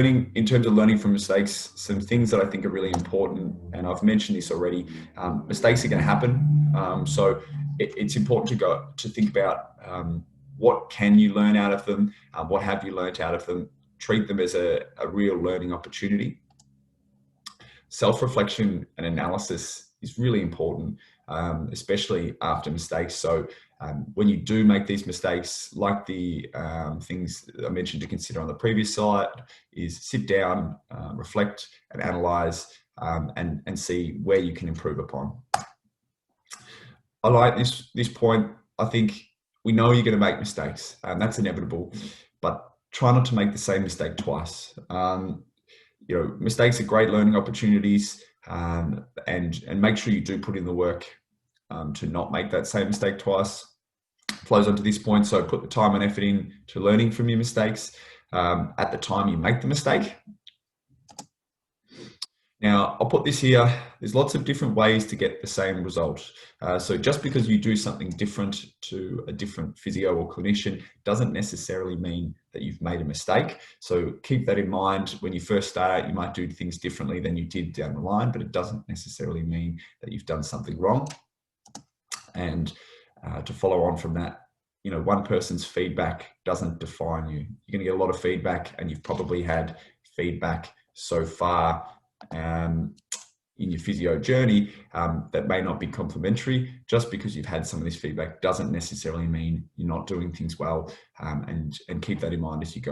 In terms of learning from mistakes, some things that I think are really important, and I've mentioned this already, mistakes are going to happen. So it's important to think about what can you learn out of them, what have you learned out of them, treat them as a real learning opportunity. Self-reflection and analysis is really important, especially after mistakes. So when you do make these mistakes, like the things I mentioned to consider on the previous slide, is sit down, reflect and analyze, and see where you can improve upon. I like this point. I think we know you're going to make mistakes, and that's inevitable, but try not to make the same mistake twice. Mistakes are great learning opportunities, and make sure you do put in the work to not make that same mistake twice. Flows onto this point. So put the time and effort in to learning from your mistakes at the time you make the mistake. Now, I'll put this here. There's lots of different ways to get the same result. So just because you do something different to a different physio or clinician doesn't necessarily mean that you've made a mistake. So keep that in mind. When you first start out, you might do things differently than you did down the line, but it doesn't necessarily mean that you've done something wrong. And to follow on from that, one person's feedback doesn't define you. You're going to get a lot of feedback, and you've probably had feedback so far in your physio journey that may not be complimentary. Just because you've had some of this feedback doesn't necessarily mean you're not doing things well, and keep that in mind as you go